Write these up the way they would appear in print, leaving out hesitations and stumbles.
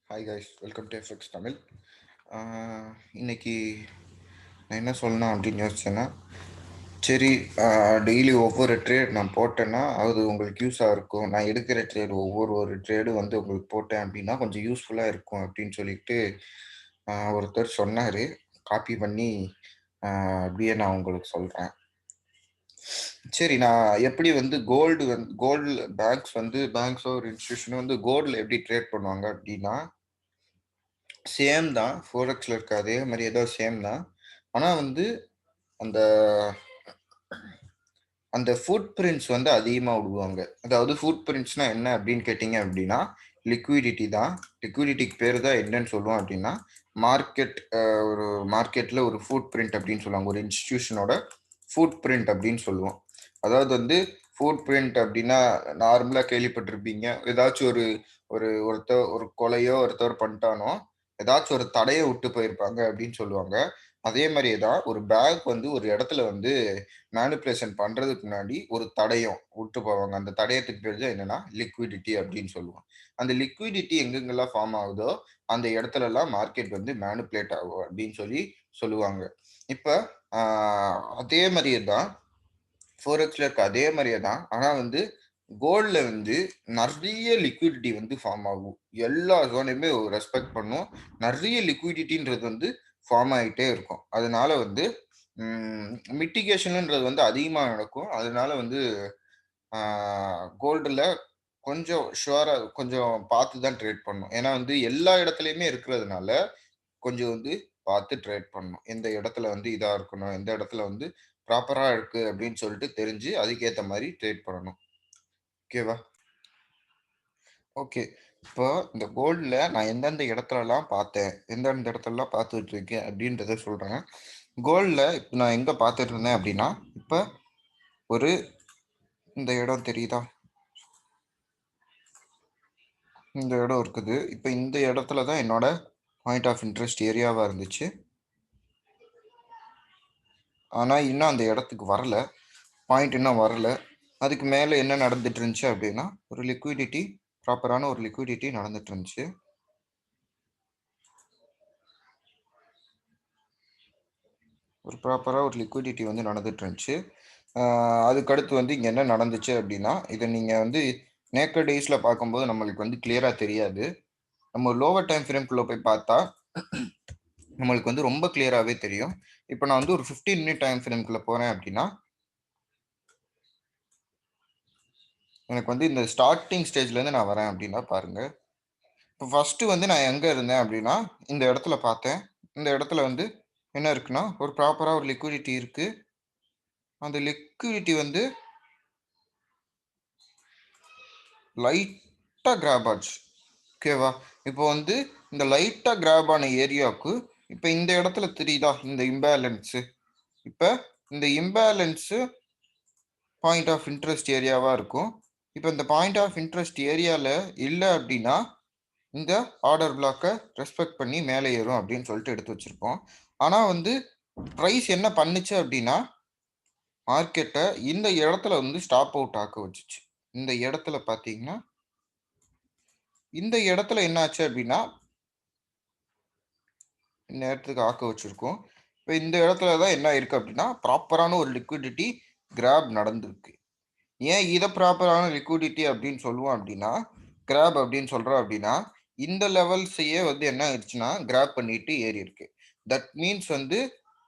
Hi guys, welcome to FX Tamil. இன்னைக்கு நான் என்ன சொல்லணும் அப்படின்னு யோசிச்சேன்னா, சரி, டெய்லி ஒவ்வொரு ட்ரேட் நான் போட்டேன்னா அது உங்களுக்கு யூஸாக இருக்கும். நான் எடுக்கிற ட்ரேடு ஒரு ட்ரேடும் வந்து உங்களுக்கு போட்டேன் அப்படின்னா கொஞ்சம் யூஸ்ஃபுல்லாக இருக்கும் அப்படின்னு சொல்லிட்டு ஒருத்தர் சொன்னார். காப்பி பண்ணி அப்படியே நான் உங்களுக்கு சொல்கிறேன். சரி, நான் எப்படி வந்து கோல்டு பேங்க்ஸோ ஒரு இன்ஸ்டியூஷனோ வந்து கோல்டில் எப்படி ட்ரேட் பண்ணுவாங்க அப்படின்னா, சேம் தான். ஃபோரெக்ஸில் இருக்க அதே மாதிரி ஏதோ சேம் தான். ஆனால் வந்து அந்த அந்த ஃபுட் பிரிண்ட்ஸ் வந்து அதிகமாக விடுவாங்க. அதாவது ஃபுட் பிரிண்ட்ஸ்னால் என்ன அப்படின்னு கேட்டிங்க அப்படின்னா, லிக்விடிட்டி தான். லிக்விடிட்டிக்கு பேர் தான் என்னன்னு சொல்லுவோம் அப்படின்னா, ஒரு மார்க்கெட்டில் ஒரு ஃபுட் பிரிண்ட் அப்படின்னு சொல்லுவாங்க. ஒரு இன்ஸ்டிடியூஷனோட ஃபுட் பிரிண்ட் அப்படின்னு சொல்லுவோம். அதாவது வந்து ஃபுட் பிரிண்ட் அப்படின்னா நார்மலாக கேள்விப்பட்டிருப்பீங்க. ஏதாச்சும் ஒரு கொலையோ ஒருத்தர் பண்ணிட்டானோ ஏதாச்சும் ஒரு தடையை விட்டு போயிருப்பாங்க அப்படின்னு சொல்லுவாங்க. அதே மாதிரியே தான் ஒரு பேக் வந்து ஒரு இடத்துல வந்து மேனிப்புலேஷன் பண்றதுக்கு முன்னாடி ஒரு தடயம் விட்டு போவாங்க. அந்த தடயத்துக்கு பேர் தான் என்னன்னா லிக்விடிட்டி அப்படின்னு சொல்லுவோம். அந்த லிக்விடிட்டி எங்கெங்கெல்லாம் ஃபார்ம் ஆகுதோ அந்த இடத்துல எல்லாம் மார்க்கெட் வந்து மேனிப்புலேட் ஆகும் அப்படின்னு சொல்லுவாங்க. இப்ப அதே மாதிரியே தான் ஃபோரெக்ஸ்ல இருக்க அதே மாதிரியே தான். ஆனா வந்து கோல்ட்ல வந்து நிறைய லிக்விடிட்டி வந்து ஃபார்ம் ஆகும். எல்லா ஜோனையுமே ரெஸ்பெக்ட் பண்ணும். நிறைய லிக்விடிட்டின்றது வந்து ஃபார்ம் ஆகிட்டே இருக்கும். அதனால வந்து மிட்டிகேஷன்ன்றது வந்து அதிகமாக நடக்கும். அதனால வந்து கோல்டில் கொஞ்சம் ஷுவரா கொஞ்சம் பார்த்து தான் ட்ரேட் பண்ணணும். ஏன்னா வந்து எல்லா இடத்துலையுமே இருக்கிறதுனால கொஞ்சம் வந்து பார்த்து ட்ரேட் பண்ணணும். எந்த இடத்துல வந்து இதா இருக்கணும், எந்த இடத்துல வந்து ப்ராப்பரா இருக்கு அப்படின்னு சொல்லிட்டு தெரிஞ்சு அதுக்கேத்த மாரி ட்ரேட் பண்ணணும். ஓகேவா? ஓகே. இப்போ இந்த கோல்ட்ல நான் எந்தெந்த இடத்துலலாம் பார்த்தேன், எந்தெந்த இடத்துலலாம் பார்த்துட்டு இருக்கேன் அப்படின்றத சொல்றேன். கோல்ட்ல இப்ப நான் எங்க பார்த்துட்டு இருந்தேன் அப்படின்னா, இப்ப ஒரு இந்த இடம் தெரியுதா? இந்த இடம் இருக்குது. இப்ப இந்த இடத்துல தான் என்னோட பாயிண்ட் ஆஃப் இன்ட்ரெஸ்ட் ஏரியாவா இருந்துச்சு. ஆனா இன்னும் அந்த இடத்துக்கு வரல. பாயிண்ட் இன்னும் வரல. அதுக்கு மேல என்ன நடந்துட்டு இருந்துச்சு அப்படின்னா, ப்ராப்பரான ஒரு லிக்விடிட்டி நடந்துட்டு இருந்துச்சு. ப்ராப்பரா ஒரு லிக்விடிட்டி வந்து நடந்துட்டு இருந்துச்சு. அதுக்கடுத்து வந்து இங்க என்ன நடந்துச்சு அப்படின்னா, இத நீங்க வந்து நேக்கட் ஐஸ்ல பார்க்கும்போது நம்மளுக்கு வந்து கிளியரா தெரியாது. நம்ம லோவர் டைம் ஃப்ரேம்குள்ள போய் பார்த்தா நம்மளுக்கு வந்து ரொம்ப கிளியராவே தெரியும். இப்ப நான் வந்து ஒரு 15 மினிட் டைம் ஃப்ரேம்குள்ள போறேன் அப்படின்னா, எனக்கு வந்து இந்த ஸ்டார்ட்டிங் ஸ்டேஜ்ல இருந்து நான் வரேன் அப்படின்னா பாருங்க. இப்போ ஃபர்ஸ்ட் வந்து நான் எங்க இருந்தேன் அப்படின்னா, இந்த இடத்துல பார்த்தேன். இந்த இடத்துல வந்து என்ன இருக்குன்னா, ஒரு ப்ராப்பரா ஒரு லிக்விடிட்டி இருக்கு. அந்த லிக்விடிட்டி வந்து லைட்டா கிராப் ஆச்சு. ஓகேவா? இப்போ வந்து இந்த லைட்டா கிராப் ஆன ஏரியாவுக்கு இப்போ இந்த இடத்துல தெரியுதா? இந்த இம்பேலன்ஸு. இப்போ இந்த இம்பேலன்ஸு பாயிண்ட் ஆஃப் இன்ட்ரெஸ்ட் ஏரியாவா இருக்கும். இப்போ இந்த பாயிண்ட் ஆஃப் இன்ட்ரெஸ்ட் ஏரியால இல்ல அப்படின்னா, இந்த ஆர்டர் பிளாக்கை ரெஸ்பெக்ட் பண்ணி மேலே ஏறும் அப்படின்னு சொல்லிட்டு எடுத்து வச்சிருப்போம். ஆனா வந்து பிரைஸ் என்ன பண்ணுச்சு அப்படின்னா, மார்க்கெட்டை இந்த இடத்துல வந்து ஸ்டாப் அவுட் ஆக்க வச்சுச்சு. இந்த இடத்துல பார்த்தீங்கன்னா, இந்த இடத்துல என்ன ஆச்சு அப்படின்னா, இந்த இடத்துக்கு ஆக்க வச்சிருக்கோம். இப்போ இந்த இடத்துல தான் என்ன இருக்கு அப்படின்னா, ப்ராப்பரான ஒரு லிக்விடிட்டி கிராப் நடந்திருக்கு. ஏன் இதை ப்ராப்பரான லிக்விடிட்டி அப்படின்னு சொல்லுவோம் அப்படின்னா, கிராப் அப்படின்னு சொல்றோம் அப்படின்னா, இந்த லெவல்ஸையே வந்து என்ன ஆயிடுச்சுன்னா கிராப் பண்ணிட்டு ஏறி இருக்கு. தட் மீன்ஸ் வந்து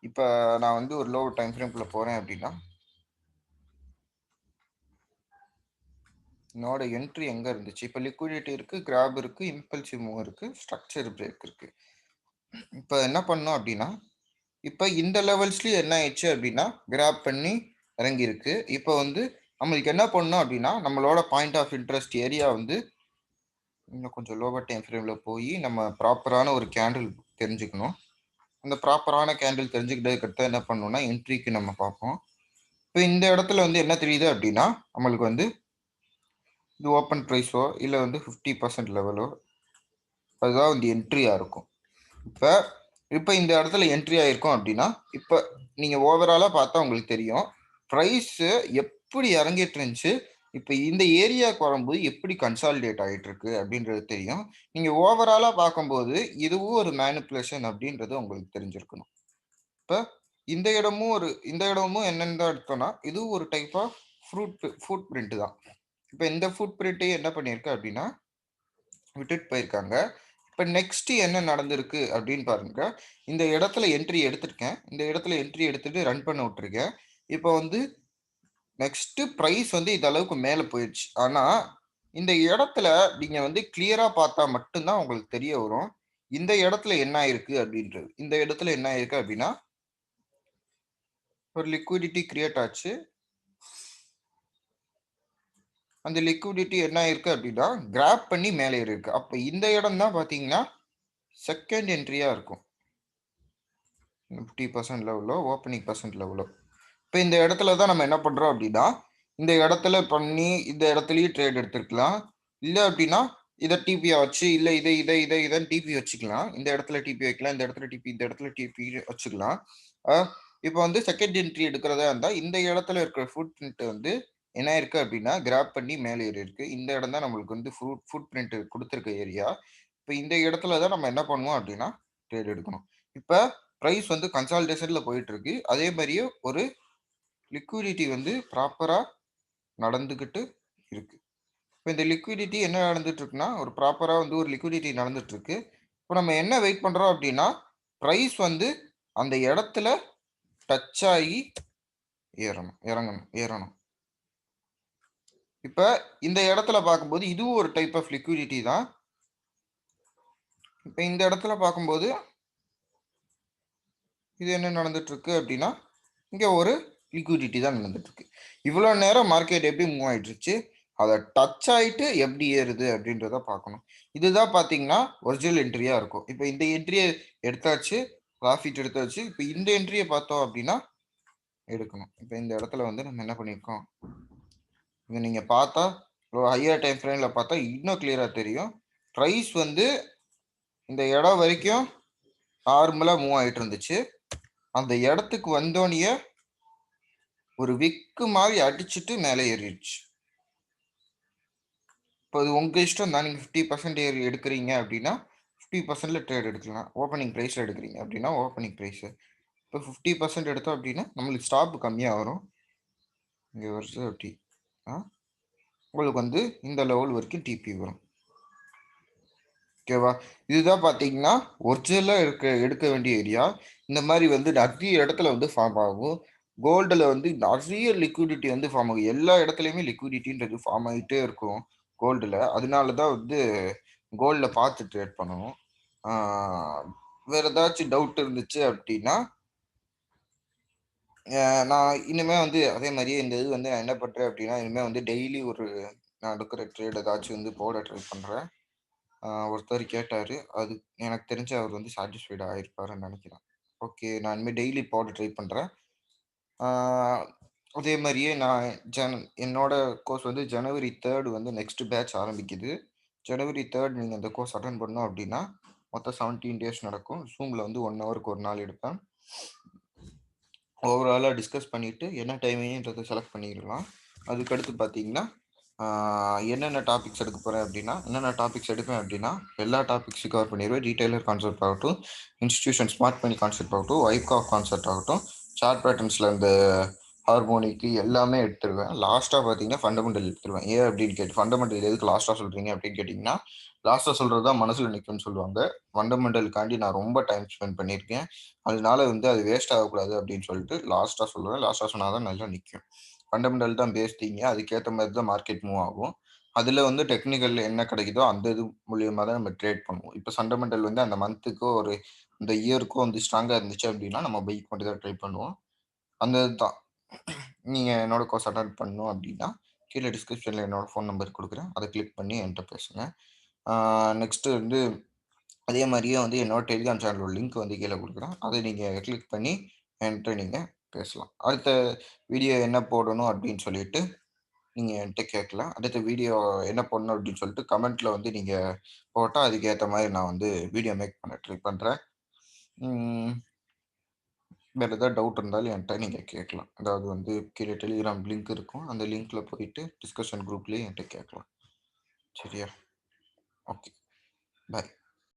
இப்போ நான் வந்து ஒரு லோ டைம் ஃப்ரேம்குள்ள போறேன் அப்படின்னா, என்னோட என்ட்ரி எங்க இருந்துச்சு? இப்போ லிக்விடிட்டி இருக்கு, கிராப் இருக்கு, இம்பல்சிவ் மூவ் இருக்கு, ஸ்ட்ரக்சர் பிரேக் இருக்கு. இப்போ என்ன பண்ணோம் அப்படின்னா, இப்போ இந்த லெவல்ஸ்லயும் என்ன ஆயிடுச்சு அப்படின்னா, கிராப் பண்ணி இறங்கி இருக்கு. இப்போ வந்து நம்மளுக்கு என்ன பண்ணணும் அப்படின்னா, நம்மளோட பாயிண்ட் ஆஃப் இன்ட்ரெஸ்ட் ஏரியா வந்து இன்னும் கொஞ்சம் லோவர் டைம் ஃப்ரேம்ல போய் நம்ம ப்ராப்பரான ஒரு கேண்டில் தெரிஞ்சுக்கணும். அந்த ப்ராப்பரான கேண்டில் தெரிஞ்சுக்கிட்டதுக்கு அடுத்து என்ன பண்ணணும்னா, என்ட்ரிக்கு நம்ம பார்ப்போம். இப்போ இந்த இடத்துல வந்து என்ன தெரியுது அப்படின்னா, நம்மளுக்கு வந்து இது ஓப்பன் ப்ரைஸோ இல்லை வந்து 50% லெவலோ அதுதான் வந்து என்ட்ரியாக இருக்கும். இப்போ இப்போ இந்த இடத்துல என்ட்ரி ஆயிருக்கும் அப்படின்னா, இப்போ நீங்கள் ஓவராலாக பார்த்தா உங்களுக்கு தெரியும் ப்ரைஸு எப்படி இறங்கிட்டு இருந்துச்சு, இப்ப இந்த ஏரியாக்கு வரும்போது எப்படி கன்சாலிடேட் ஆயிட்டு இருக்கு அப்படின்றது தெரியும். நீங்க ஓவராலா பார்க்கும்போது இதுவும் ஒரு மேனிபுலேஷன் அப்படின்றது உங்களுக்கு தெரிஞ்சிருக்கணும். இப்ப இந்த இடமும் என்னன்னு தான் எடுத்தோம்னா, இதுவும் ஒரு டைப் ஆஃப் ஃபுட் பிரிண்ட் தான். இப்ப இந்த ஃபுட் பிரிண்ட்டயே என்ன பண்ணியிருக்கு அப்படின்னா, விட்டுட்டு போயிருக்காங்க. இப்ப நெக்ஸ்ட் என்ன நடந்திருக்கு அப்படின்னு பாருங்க. இந்த இடத்துல என்ட்ரி எடுத்திருக்கேன். இந்த இடத்துல என்ட்ரி எடுத்துட்டு ரன் பண்ண விட்டுருக்கேன். இப்ப வந்து நெக்ஸ்ட் பிரைஸ் வந்து இந்த அளவுக்கு மேல போயிருச்சு. ஆனா, இந்த இடத்துல நீங்க வந்து கிளியரா பார்த்தா மட்டும் தான் உங்களுக்கு தெரிய வரும். இந்த இடத்துல என்ன ஆயிருக்கு அப்படின்றது. இந்த இடத்துல என்ன ஆயிருக்கு அப்படின்னா, ஒரு லிக்விடிட்டி கிரியேட் ஆச்சு. அந்த லிக்விடிட்டி என்ன ஆயிருக்கு அப்படின்னா, கிராப் பண்ணி மேலே ஏறிருக்கு. அப்ப இந்த இடம் தான் பார்த்தீங்கன்னா, செகண்ட் என்ட்ரியா இருக்கும். 50% லெவலோ, ஓப்பனிங் பெர்சன்ட் லெவலோ. இப்ப இந்த இடத்துல தான் நம்ம என்ன பண்றோம் அப்படின்னா, இந்த இடத்துல பண்ணி இந்த இடத்துலயும் ட்ரேட் எடுத்துக்கலாம். இல்ல அப்படின்னா, இத டிபியா வச்சு, இல்ல இதன்னு டிபி வச்சுக்கலாம். இந்த இடத்துல டிபி வைக்கலாம். இந்த இடத்துல டிபி, இந்த இடத்துல டிபி வச்சுக்கலாம். அ இப்ப வந்து செகண்ட் என்ட்ரி எடுக்கிறதா இருந்தா, இந்த இடத்துல இருக்கிற ஃபுட் பிரிண்ட் வந்து என்ன ஆயிருக்கு அப்படின்னா, கிராப் பண்ணி மேல ஏறி இருக்கு. இந்த இடம் தான் நம்மளுக்கு வந்து ஃபுட் பிரிண்ட் குடுத்திருக்க ஏரியா. இப்ப இந்த இடத்துல தான் நம்ம என்ன பண்ணுவோம் அப்படின்னா, ட்ரேட் எடுக்கணும். இப்ப பிரைஸ் வந்து கன்சாலிடேஷன்ல போயிட்டு இருக்கு. அதே மாரியே ஒரு லிக்விடிட்டி வந்து ப்ராப்பரா நடந்துகிட்டு இருக்கு. இப்ப இந்த லிக்விடிட்டி என்ன நடந்துட்டு இருக்குன்னா, ஒரு ப்ராப்பரா வந்து ஒரு லிக்விடிட்டி நடந்துட்டு இருக்கு. இப்ப நம்ம என்ன வெயிட் பண்றோம் அப்டின்னா, பிரைஸ் வந்து அந்த இடத்துல டச் ஆகி ஏறணும். இப்ப இந்த இடத்துல பார்க்கும்போது இதுவும் ஒரு டைப் ஆஃப் லிக்விடிட்டி தான். இப்ப இந்த இடத்துல பார்க்கும்போது இது என்ன நடந்துட்டு இருக்கு அப்டின்னா, இங்க ஒரு லிக்விடிட்டி தான் நடந்துட்டு இருக்கு. இவ்வளோ நேரம் மார்க்கெட் எப்படி மூவ் ஆயிட்டு இருந்துச்சு. அத டச் ஆயிட்டு எப்படி ஏறுது அப்படின்றத பார்க்கணும். இதுதான் பார்த்தீங்கன்னா, ஒரிஜினல் என்ட்ரியா இருக்கும். இப்ப இந்த என்ட்ரிய எடுத்தாச்சு. ப்ராஃபிட் எடுத்தாச்சு. இப்ப இந்த என்ட்ரிய பார்த்தோம் அப்படின்னா, எடுக்கணும். இப்ப இந்த இடத்துல வந்து நம்ம என்ன பண்ணியிருக்கோம். இத நீங்க பார்த்தா ஒரு ஹையர் டைம் ஃப்ரேம்ல பார்த்தா இன்னும் கிளியரா தெரியும். பிரைஸ் வந்து இந்த இடம் வரைக்கும் நார்மலா மூவ் ஆயிட்டு இருந்துச்சு. அந்த இடத்துக்கு வந்தோனயே ஒரு விக்கு மாரி அடிச்சுட்டு மேலே ஏறிடுச்சு. இப்போ அது உங்க இஷ்டம் தான். நீங்க 50% எடுக்குறீங்க அப்படின்னா, 50%ல ட்ரேட் எடுக்கலாம். ஓப்பனிங் பிரைஸ்ல எடுக்குறீங்க அப்படின்னா, ஓப்பனிங் பிரைஸ். இப்போ 50% எடுத்தோம் அப்படின்னா, நம்மளுக்கு ஸ்டாப் கம்மியா வரும். இங்க வருது அப்படி. ஆ உங்களுக்கு வந்து இந்த லெவல் வரைக்கும் டிபி வரும். ஓகேவா? இதுதான் பார்த்தீங்கன்னா, ஒரிஜினலா எடுக்க வேண்டிய ஏரியா. இந்த மாரி வந்து நெறைய இடத்துல வந்து ஃபார்ம் ஆகும். கோல்டுல வந்து நெறைய லிக்விடிட்டி வந்து ஃபார்ம் ஆகும். எல்லா இடத்துலயுமே லிக்விடிட்டின்றது ஃபார்ம் ஆயிட்டே இருக்கும் கோல்டுல. அதனால தான் வந்து கோல்ட்ல பார்த்து ட்ரேட் பண்ணணும். ஆ வேற ஏதாச்சும் டவுட் இருந்துச்சு அப்டின்னா, நான் இனிமே வந்து அதே மாரியே இந்த இது வந்து நான் என்ன பண்றேன் அப்டின்னா, இனிமே வந்து டெய்லி நான் எடுக்கிற ட்ரேட் ஏதாச்சும் வந்து போட ட்ரை பண்றேன். ஒருத்தர் கேட்டாரு. அது எனக்கு தெரிஞ்சு அவர் வந்து சாட்டிஸ்ஃபைட் ஆயிருப்பாருன்னு நெனைக்கிறேன். ஓகே. நான் இனிமே டெய்லி போட ட்ரை பண்றேன். ஆ அதே மாரியே நான் என்னோட கோர்ஸ் வந்து ஜனவரி 3 வந்து நெக்ஸ்ட் பேட்ச் ஆரம்பிக்குது. ஜனவரி 3 நீங்க அந்த கோர்ஸ் அட்டெண்ட் பண்ணணும் அப்டின்னா, மொத்தம் 17 டேஸ் நடக்கும். Zoomல வந்து 1 ஹவருக்கு ஒரு நாள் எடுப்பேன். ஓவராலா டிஸ்கஸ் பண்ணிட்டு என்ன டைமிங்ன்றத செலக்ட் பண்ணிறலாம். அதுக்கடுத்து பார்த்தீங்கன்னா, ஆ என்னென்ன டாபிக்ஸ் எடுக்க போறேன் அப்டின்னா, என்னென்ன டாபிக்ஸ் எடுப்பேன் அப்டின்னா, எல்லா டாபிக்ஸையும் கவர் பண்ணிருவேன். டீடெய்லர் கான்செப்ட் ஆகட்டும், இன்ஸ்டிடியூஷன் ஸ்மார்ட் மணி கான்செப்ட் ஆகட்டும், வைப்காஃப் கான்செப்ட் ஆகட்டும், சார்ட் பேட்டர்ன்ஸ்ல இந்த ஹார்மோனிக்கு எல்லாமே எடுத்துருவேன். லாஸ்ட்டா பார்த்தீங்கன்னா, ஃபண்டமெண்டல் எடுத்துருவேன். ஏன் அப்டின்னு ஃபண்டமெண்டல் எதுக்கு லாஸ்ட்டா சொல்றீங்க அப்டின்னு கேட்டீங்கன்னா, லாஸ்ட்டா சொல்றது தான் மனசுல நிக்கும்னு சொல்லுவாங்க. ஃபண்டமெண்டலுக்காண்டி நான் ரொம்ப டைம் ஸ்பெண்ட் பண்ணியிருக்கேன். அதனால வந்து அது வேஸ்ட் ஆகக்கூடாது அப்படின்னு சொல்லிட்டு லாஸ்ட்டா சொல்லுவேன். லாஸ்ட்டா சொன்னா தான் நல்லா நிக்கும். ஃபண்டமெண்டல் தான் பேஸ்டிங்க. அதுக்கேத்த மாரி தான் மார்க்கெட் மூவ் ஆகும். அதுல வந்து டெக்னிக்கல்ல என்ன கிடைக்குதோ அந்த இது மூலியமா தான் நம்ம ட்ரேட் பண்ணுவோம். இப்ப ஃபண்டமெண்டல் வந்து அந்த மந்த்துக்கோ இந்த இயர்க்கோ வந்து ஸ்ட்ராங்கா இருந்துச்சு அப்படின்னா, நம்ம பைக்கு மட்டும் தான் ட்ரை பண்ணுவோம். அந்த இதுதான். நீங்க என்னோட கோர்ஸ் அட்டெண்ட் பண்ணணும் அப்படின்னா, கீழ டிஸ்கிரிப்ஷன்ல என்னோட ஃபோன் நம்பர் குடுக்குறேன். அத கிளிக் பண்ணி என்ட்ட பேசுங்க. ஆ நெக்ஸ்ட் வந்து அதே மாரியே வந்து என்னோட டெலிகிராம் சேனலோட லிங்க் வந்து கீழ குடுக்குறேன். அத நீங்க கிளிக் பண்ணி என்ட்ட நீங்க பேசலாம். அடுத்த வீடியோ என்ன போடணும் அப்படின்னு சொல்லிட்டு நீங்க என்ட்ட கேட்கலாம். அடுத்த வீடியோ என்ன போடணும் அப்படின்னு சொல்லிட்டு கமெண்ட்ல வந்து நீங்க போட்டா, அதுக்கு ஏத்த மாரி நான் வந்து வீடியோ மேக் பண்ண ட்ரை பண்றேன். ம் வேற ஏதாவது டவுட் இருந்தாலும் என்கிட்ட நீங்க கேட்கலாம். அதாவது வந்து கீழே டெலிகிராம் லிங்க் இருக்கும். அந்த லிங்க்ல போயிட்டு டிஸ்கஷன் குரூப்லயே என்கிட்ட கேட்கலாம். சரியா? ஓகே.